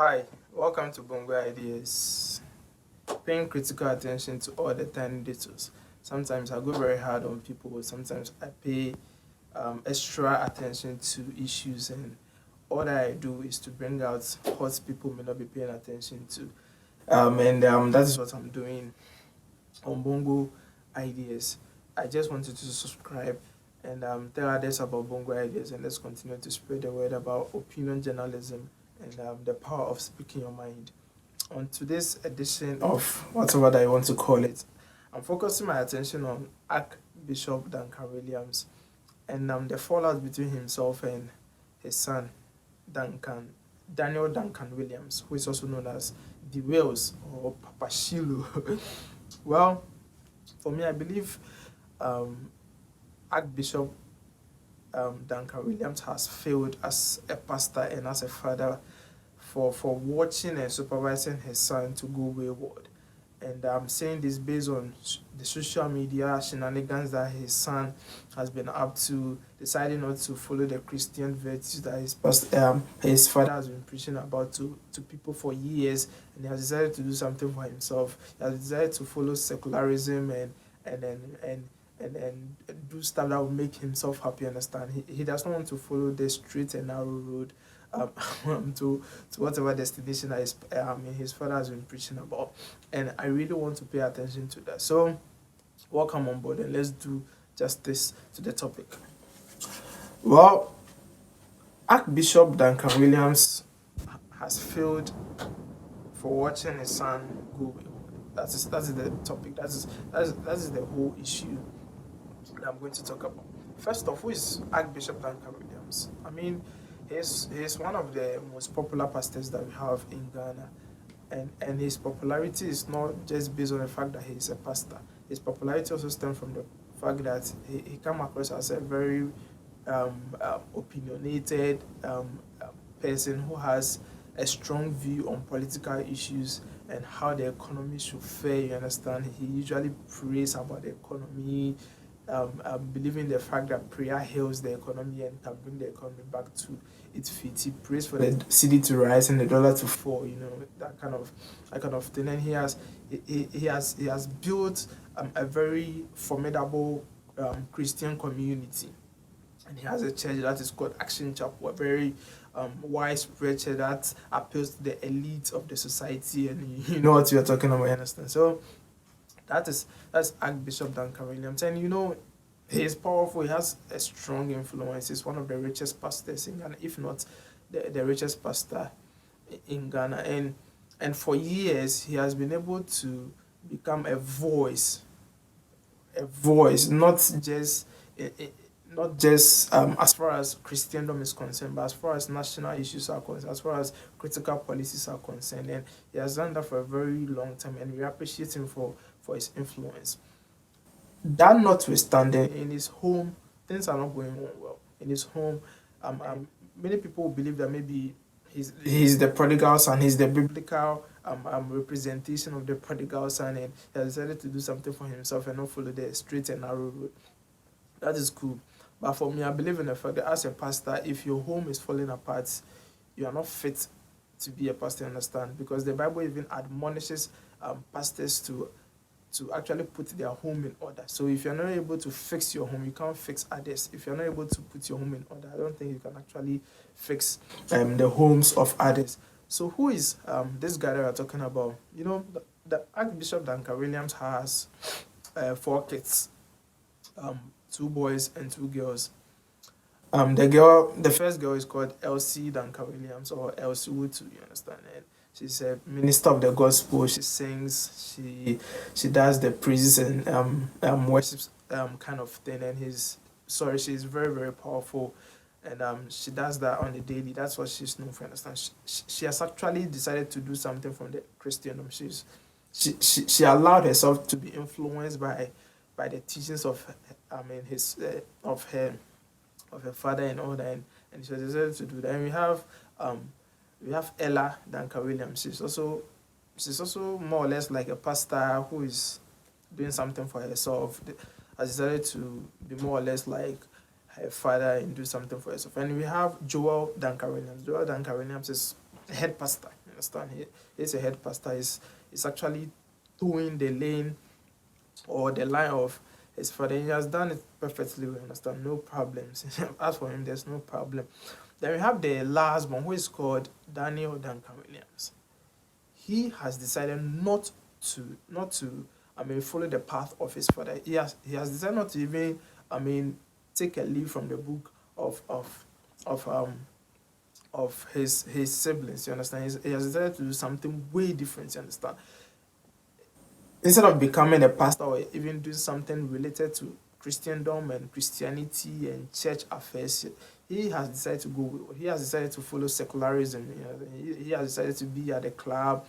Hi, welcome to Bongo Ideas. Paying critical attention to all the tiny details. Sometimes I go very hard on people, sometimes I pay extra attention to issues, and all that I do is to bring out what people may not be paying attention to. And that is what I'm doing on Bongo Ideas. I just wanted to subscribe and tell others about Bongo Ideas, and let's continue to spread the word about opinion journalism and the power of speaking your mind. On today's edition of whatever that I want to call it, I'm focusing my attention on Archbishop Duncan-Williams and the fallout between himself and his son, Duncan, Daniel Duncan-Williams, who is also known as Deewillz or Papa Shilo. Well, for me, I believe um, Archbishop Duncan-Williams has failed as a pastor and as a father for watching and supervising his son to go wayward. And I'm saying this based on the social media shenanigans that his son has been up to, deciding not to follow the Christian virtues that his father has been preaching about to people for years, and he has decided to do something for himself. He has decided to follow secularism and and and and do stuff that will make himself happy. Understand? He does not want to follow the straight and narrow road to whatever destination that his father has been preaching about, and I really want to pay attention to that. So, welcome on board, and let's do justice to the topic. Well, Archbishop Duncan Williams has failed for watching his son go wayward. That is the topic. That is the whole issue that I'm going to talk about. First off, who is Archbishop Duncan Williams? I mean, he's one of the most popular pastors that we have in Ghana. And his popularity is not just based on the fact that he's a pastor. His popularity also stems from the fact that he come across as a very opinionated person who has a strong view on political issues and how the economy should fare. You understand? He usually prays about the economy, believing the fact that prayer heals the economy and can bring the economy back to its feet. He prays for the city to rise and the dollar to fall. That kind of thing. And he has built a very formidable Christian community, and he has a church that is called Action Chapel, a very widespread church that appeals to the elite of the society, and you know what we are talking about. You understand? So that's Archbishop Duncan Williams, and he's powerful. He has a strong influence. He's one of the richest pastors in Ghana, if not the richest pastor in Ghana, and for years he has been able to become a voice, not just as far as Christendom is concerned, but as far as national issues are concerned, as far as critical policies are concerned. And he has done that for a very long time, and we appreciate him for his influence. That notwithstanding, in his home, things are not going on well. In his home, many people believe that maybe he's the prodigal son, he's the biblical representation of the prodigal son, and he has decided to do something for himself and not follow the straight and narrow road. That is cool. But for me, I believe in the fact that as a pastor, if your home is falling apart, you are not fit to be a pastor, understand? Because the Bible even admonishes pastors to actually put their home in order. So if you're not able to fix your home, you can't fix others. If you're not able to put your home in order, I don't think you can actually fix the homes of others. So who is this guy that we're talking about? The Archbishop Duncan Williams has 4 kids, 2 boys and 2 girls. The first girl is called Elsie Duncan Williams, or Elsie Wood, you understand? And she's a minister of the gospel. She sings, she does the praises and worships kind of thing. And she's very very powerful, and she does that on the daily. That's what she's known for. Understand? She has actually decided to do something from the Christendom. She allowed herself to be influenced by the teachings of his of her father and all that, and she decided to do that. And we have Ella Duncan Williams. She's also more or less like a pastor who is doing something for herself. Has decided to be more or less like her father and do something for herself. And we have Joel Duncan Williams. Joel Duncan Williams is a head pastor. understand? He's a head pastor. He's actually doing the lane or the line of his father. He has done it perfectly, we understand, no problems. As for him, there's no problem. Then we have the last one, who is called Daniel Duncan-Williams. He has decided not to follow the path of his father. He has decided not to even take a leaf from the book of his siblings. You understand? He has decided to do something way different. You understand? Instead of becoming a pastor or even doing something related to Christendom and Christianity and church affairs, he has decided to go with, he has decided to follow secularism. You know, he has decided to be at the club,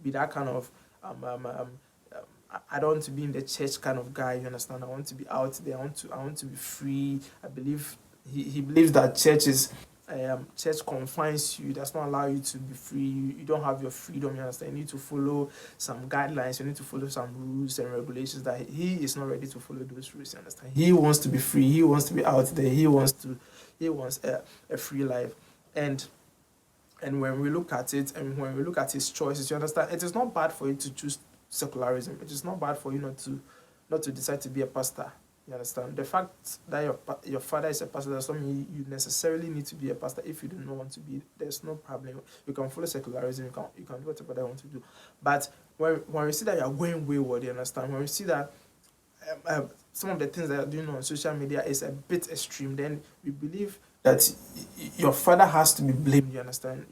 be that kind of I don't want to be in the church kind of guy. You understand? I want to be out there. I want to be free. I believe he believes that church confines you, does not allow you to be free. You don't have your freedom. You understand? You need to follow some guidelines. You need to follow some rules and regulations. That he is not ready to follow those rules. You understand? He wants to be free. He wants to be out there. He wants a free life. And when we look at it, and when we look at his choices, you understand, it is not bad for you to choose secularism. It is not bad for you not to decide to be a pastor. You understand? The fact that your father is a pastor does not mean you necessarily need to be a pastor. If you do not want to be, there's no problem. You can follow secularism. You can do whatever you want to do. But when we see that you are going wayward, you understand? When we see that some of the things that you're doing on social media is a bit extreme, then we believe that your father has to be blamed. You understand?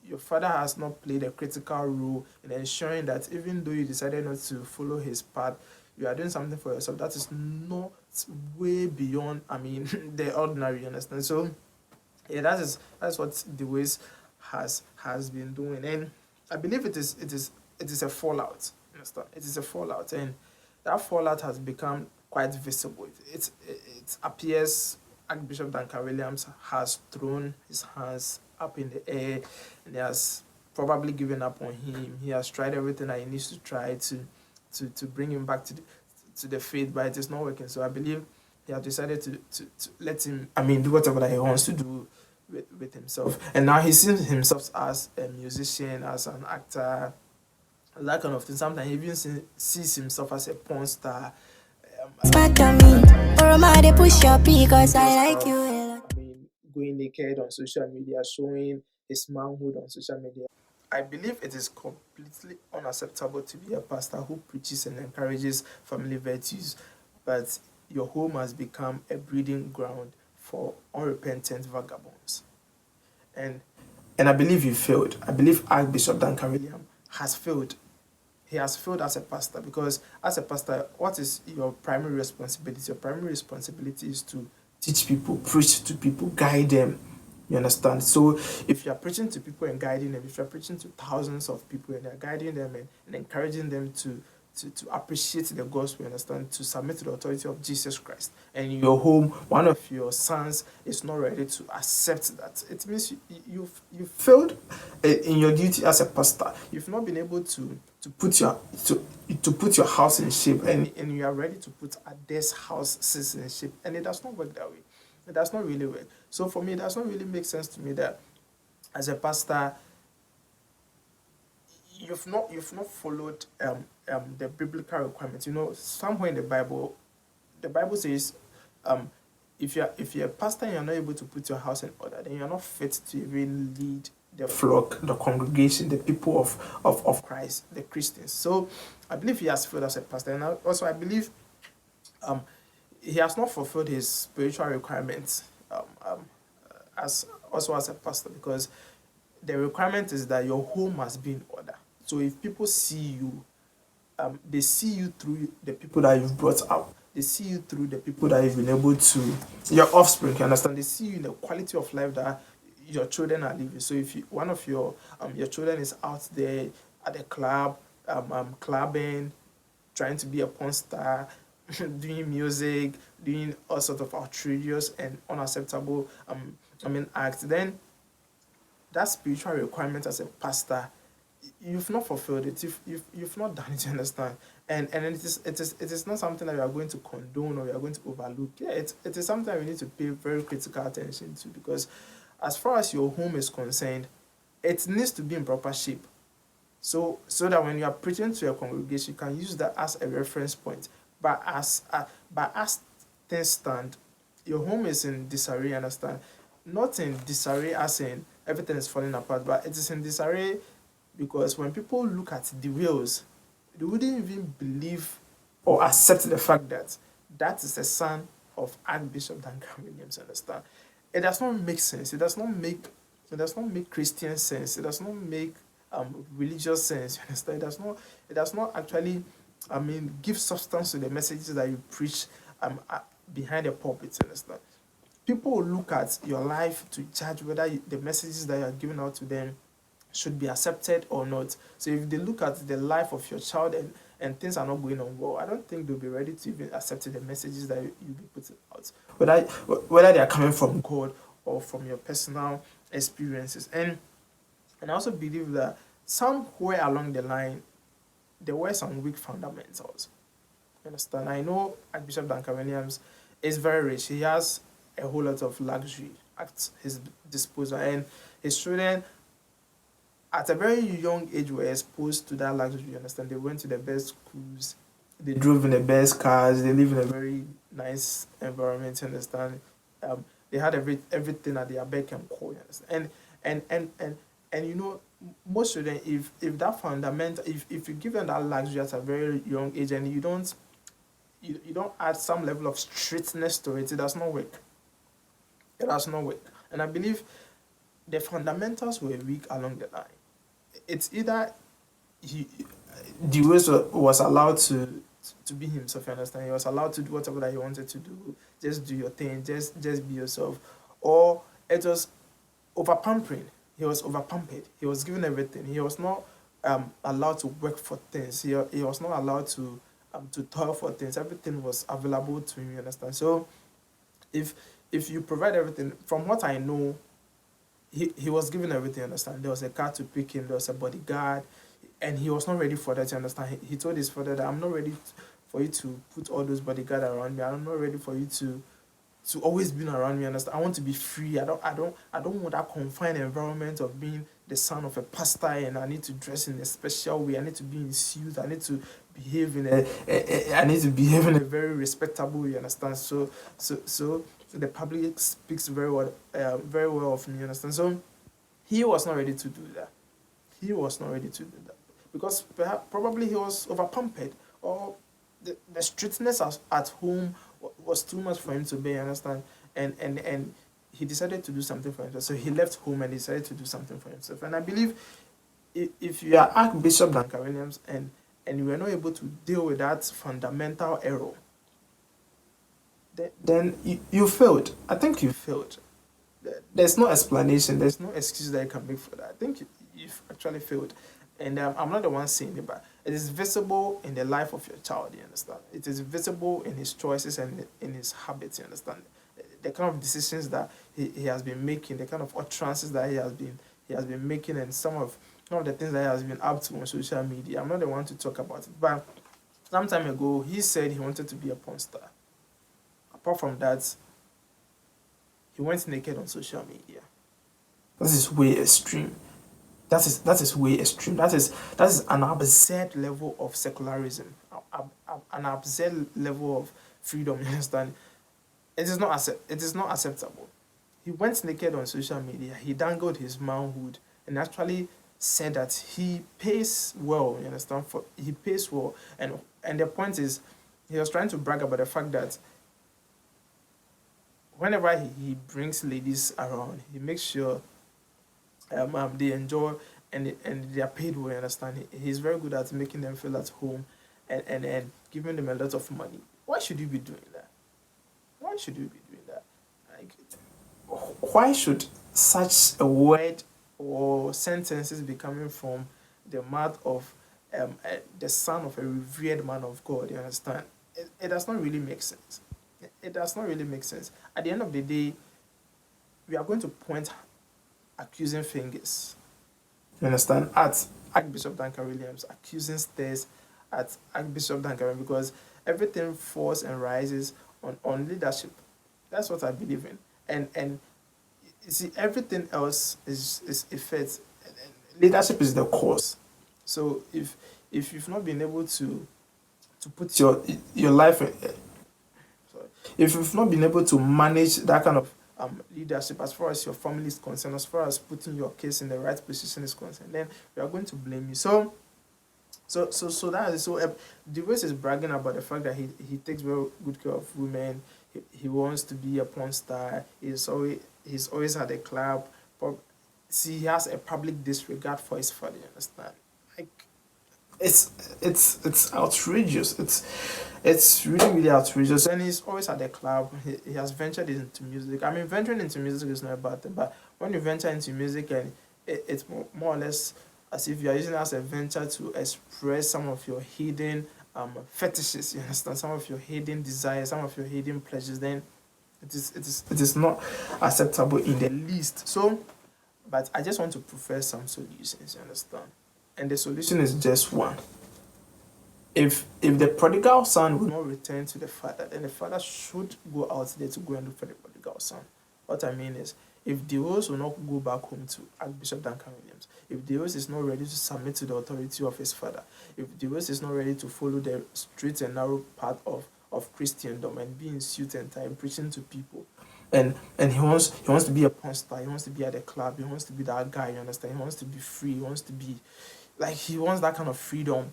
Your father has not played a critical role in ensuring that even though you decided not to follow his path, you are doing something for yourself that is not way beyond the ordinary. You understand? So yeah, that's what Deewillz has been doing, and I believe it is a fallout. You understand? It is a fallout, and that fallout has become quite visible. It appears Archbishop Duncan-Williams has thrown his hands up in the air, and he has probably given up on him. He has tried everything that he needs to try to bring him back to the faith, but it is not working. So I believe he has decided to let him do whatever that he wants to do with himself. And now he sees himself as a musician, as an actor, that kind of thing. Sometimes he even sees himself as a porn star. They push your because I like you. Going naked on social media, showing his manhood on social media. I believe it is completely unacceptable to be a pastor who preaches and encourages family virtues, but your home has become a breeding ground for unrepentant vagabonds. And I believe you failed. I believe Archbishop Duncan-Williams has failed. He has failed as a pastor, because as a pastor, what is your primary responsibility? Your primary responsibility is to teach people, preach to people, guide them. You understand? So if you're preaching to people and guiding them, if you're preaching to thousands of people and you're guiding them and encouraging them to appreciate the gospel, you understand, to submit to the authority of Jesus Christ, and in your home, one of your sons is not ready to accept that, it means you failed in your duty as a pastor. You've not been able to put your house in shape, and you are ready to put others' houses in shape, and it does not work that way. It does not really work. So for me, it does not really make sense to me that as a pastor, you've not followed the biblical requirements. You know, somewhere in the Bible says, if you're a pastor and you're not able to put your house in order, then you're not fit to even lead the flock, the congregation, the people of Christ, the Christians. So I believe he has failed as a pastor, and also I believe he has not fulfilled his spiritual requirements as a pastor, because the requirement is that your home must be in order. So if people see you, they see you through the people that you've brought up. They see you through the people that you've been able to, your offspring, you understand? They see you in the quality of life that your children are living. So if one of your children is out there at the club, clubbing, trying to be a porn star, doing music, doing all sorts of outrageous and unacceptable acts, then that spiritual requirement as a pastor, you've not fulfilled it. You've not done it. You understand? And it is not something that you are going to condone or you are going to overlook. Yeah, it is something we need to pay very critical attention to, because as far as your home is concerned, it needs to be in proper shape. So that when you are preaching to your congregation, you can use that as a reference point. But as things stand, your home is in disarray, understand? Not in disarray as in everything is falling apart, but it is in disarray because when people look at the Deewillz, they wouldn't even believe or accept the fact that that is the son of Archbishop Duncan-Williams, understand? It does not make sense. It does not make Christian sense. It does not make religious sense. You understand? It does not actually, give substance to the messages that you preach behind the pulpit. You understand? People will look at your life to judge whether the messages that you are giving out to them should be accepted or not. So if they look at the life of your child and things are not going on well, I don't think they'll be ready to even accept the messages that you be putting out, whether they are coming from God or from your personal experiences. And I also believe that somewhere along the line there were some weak fundamentals. You understand? I know Archbishop Duncan Williams is very rich. He has a whole lot of luxury at his disposal, and his children at a very young age were exposed to that luxury. You understand? They went to the best schools, they drove in the best cars, they live in a very nice environment. You understand? They had everything at their beck and call. You understand? And most children, if that fundamental, if you give them that luxury at a very young age and you don't add some level of strictness to it, it does not work. It does not work. And I believe the fundamentals were weak along the line. It's either Deewillz was allowed to be himself, you understand? He was allowed to do whatever that he wanted to do. Just do your thing, just be yourself. Or it was over pampering. He was over pampered. He was given everything. He was not allowed to work for things. He was not allowed to toil for things. Everything was available to him, you understand? So if you provide everything, from what I know, he was given everything, understand? There was a car to pick him, there was a bodyguard, and he was not ready for that, you understand? He told his father that I'm not ready for you to put all those bodyguards around me. I'm not ready for you to always be around me, understand? I want to be free. I don't want that confined environment of being the son of a pastor and I need to dress in a special way. I need to be in suits. I need to behave in a very respectable way, you understand? So the public speaks very well of me, you understand? So he was not ready to do that. He was not ready to do that because probably he was over pampered, or the strictness at home was too much for him to bear, you understand? And he decided to do something for himself. So he left home and decided to do something for himself. And I believe if you are Archbishop Duncan Williams and you were not able to deal with that fundamental error, then you failed. I think you failed. There's no explanation. There's no excuse that you can make for that. I think you've actually failed. And I'm not the one saying it, but it is visible in the life of your child, you understand? It is visible in his choices and in his habits, you understand? The kind of decisions that he has been making, the kind of utterances that he has been making, and some of the things that he has been up to on social media. I'm not the one to talk about it, but some time ago he said he wanted to be a porn star. Apart from that, he went naked on social media. That is way extreme. That is way extreme. That is an absurd level of secularism, an absurd level of freedom. You understand? It is not acceptable. He went naked on social media. He dangled his manhood and actually said that he pays well. You understand? He pays well, and the point is, he was trying to brag about the fact that whenever he brings ladies around, he makes sure they enjoy and they are paid well, you understand? He's very good at making them feel at home and giving them a lot of money. Why should you be doing that? Why should you be doing that? Like, why should such a word or sentences be coming from the mouth of the son of a revered man of God? You understand? It does not really make sense. It does not really make sense. At the end of the day, we are going to point accusing fingers, you understand, at Archbishop Duncan-Williams, accusing stares at Archbishop Duncan, because everything falls and rises on leadership. That's what I believe in. And you see, everything else is effect. Leadership is the cause. So if you've not been able to put your life sorry, if you've not been able to manage that kind of leadership as far as your family is concerned, as far as putting your case in the right position is concerned, then we are going to blame you. So that is so. Deewillz is bragging about the fact that he takes very good care of women. He wants to be a porn star. He's always at a club. But see, he has a public disregard for his father. You understand? Like it's outrageous. It's really really outrageous. And he's always at the club. He has ventured into music. I mean, venturing into music is not a bad thing, but when you venture into music and it's more or less as if you are using it as a venture to express some of your hidden fetishes, you understand, some of your hidden desires, some of your hidden pleasures, then it is not acceptable in the least. So, but I just want to prefer some solutions, you understand, and the solution is just one. If the prodigal son will not return to the father, then the father should go out there to go and look for the prodigal son. What I mean is, if Deewillz will not go back home to Archbishop Duncan-Williams, if Deewillz is not ready to submit to the authority of his father, if Deewillz is not ready to follow the straight and narrow path of Christendom and be in suit and tie, preaching to people, and he wants to be a porn star, he wants to be at the club, he wants to be that guy, you understand? He wants to be free, he wants to be like he wants that kind of freedom.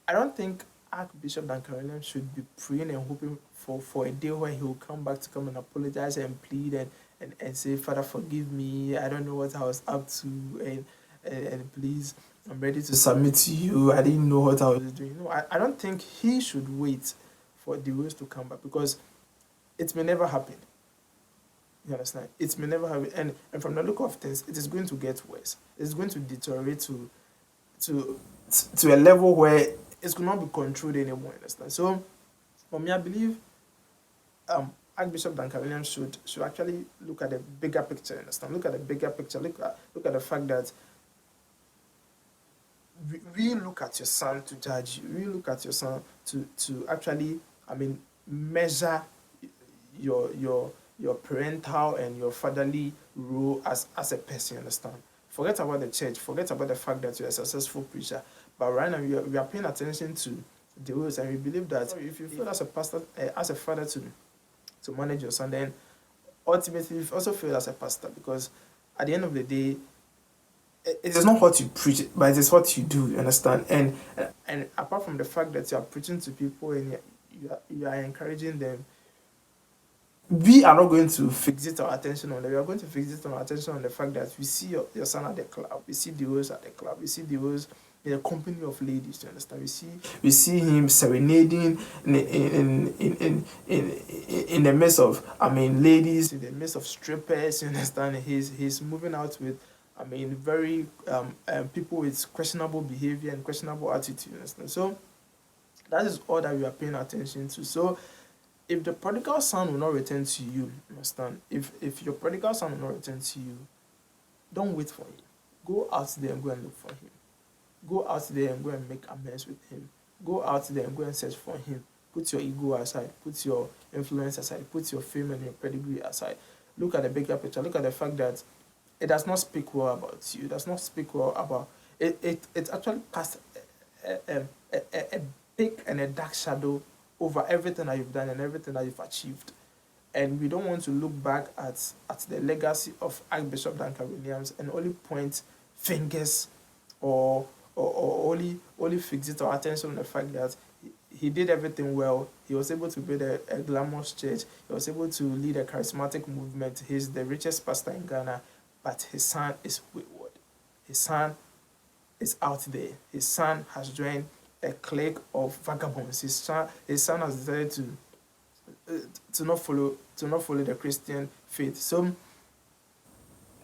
I don't think Archbishop Duncan should be praying and hoping for a day where he will come back to come and apologize and plead and say, Father, forgive me. I don't know what I was up to. And please, I'm ready to submit to you. I didn't know what I was doing. No, I don't think he should wait for the words to come back because it may never happen. You understand? It may never happen. And from the look of things, it is going to get worse. It's going to deteriorate to to a level where it could not be controlled anymore. You understand? So for me, I believe Archbishop Duncan Williams should actually look at the bigger picture. You understand? Look at the bigger picture. Look at the fact that we look at your son to judge you. We look at your son to actually, I mean, measure your parental and your fatherly role as a person. You understand? Forget about the church. Forget about the fact that you're a successful preacher. But right now, we are paying attention to the rules, and we believe that if you feel as a pastor, as a father to manage your son, then ultimately you also feel as a pastor because at the end of the day, it is not what you preach, but it is what you do. You understand? And apart from the fact that you are preaching to people and you are encouraging them, we are not going to fixate our attention on that. We are going to fixate our attention on the fact that we see your son at the club, we see Deewillz at the club, we see Deewillz in a company of ladies. You understand? We see him serenading in the midst of, I mean, ladies, in the midst of strippers. You understand? He's moving out with, I mean, very people with questionable behavior and questionable attitude. You understand? So that is all that we are paying attention to. So if the prodigal son will not return to you, understand? If your prodigal son will not return to you, don't wait for him. Go out there and go and look for him. Go out there and go and make amends with him. Go out there and go and search for him. Put your ego aside. Put your influence aside. Put your fame and your pedigree aside. Look at the bigger picture. Look at the fact that it does not speak well about you. It does not speak well about it. It actually casts a big and a dark shadow over everything that you've done and everything that you've achieved. And we don't want to look back at the legacy of Archbishop Duncan-Williams and only point fingers or only fix it our attention on the fact that he did everything well. He was able to build a glamorous church. He was able to lead a charismatic movement. He's the richest pastor in Ghana, but his son is wayward. His son is out there. His son has joined a clique of vagabonds. His son has decided to not follow the Christian faith. So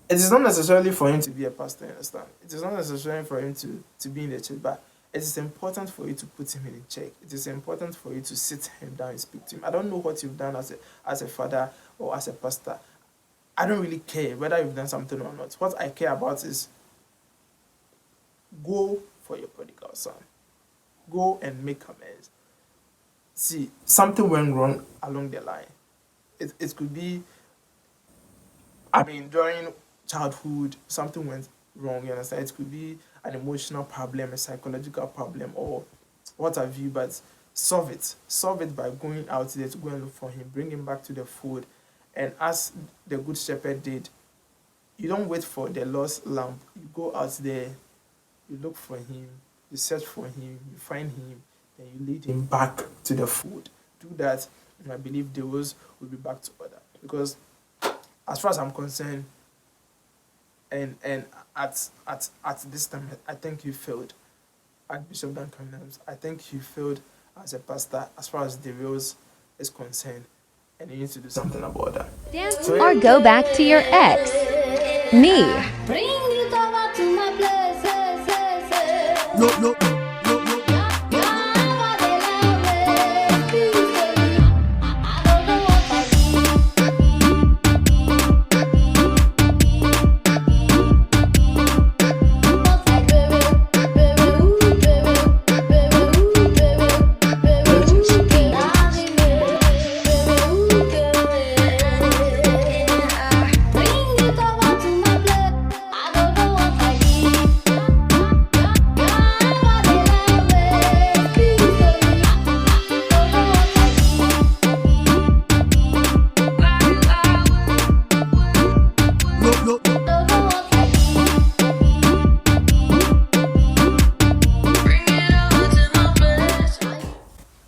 it is not necessarily for him to be a pastor, you understand? It is not necessarily for him to be in the church, but it is important for you to put him in check. It is important for you to sit him down and speak to him. I don't know what you've done as a father or as a pastor. I don't really care whether you've done something or not. What I care about is go for your prodigal son. Go and make amends. See, something went wrong along the line. It could be, I mean, during childhood, something went wrong, you understand? It could be an emotional problem, a psychological problem, or what have you, but solve it by going out there to go and look for him, bring him back to the fold. And as the good shepherd did, you don't wait for the lost lamb. You go out there, you look for him, you search for him, you find him, and you lead him back to the fold. Do that, and I believe Deewillz will be back to order. Because as far as I'm concerned, and at this time, I think you failed. Archbishop Duncan-Williams, I think you failed as a pastor as far as Deewillz is concerned, and you need to do something about that. Or go back to your ex. Me. Bring it over to my place. No.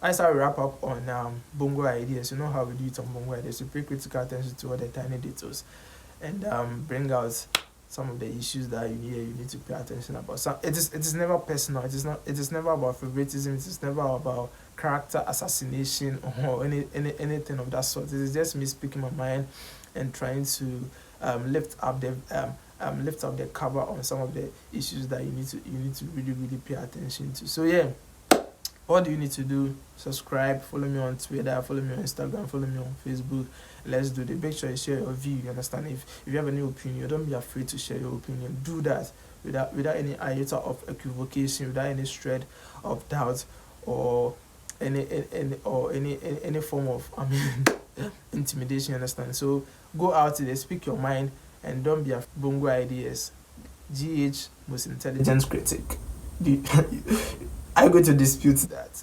As I wrap up on bongo ideas, you know how we do it on bongo ideas. We pay critical attention to all the tiny details and bring out some of the issues that you need to pay attention about. So it is never personal. It is never about favoritism. It is never about character assassination or anything of that sort. It is just me speaking my mind and trying to lift up the cover on some of the issues that you need to really pay attention to. So yeah. What do you need to do? Subscribe, follow me on Twitter, follow me on Instagram, follow me on Facebook. Let's do it. Make sure you share your view. You understand? If you have any opinion, don't be afraid to share your opinion. Do that without any iota of equivocation, without any shred of doubt or any form of intimidation. You understand? So go out there, speak your mind, and don't be afraid. Bongo ideas. GH, most intelligent critic. Are you going to dispute that?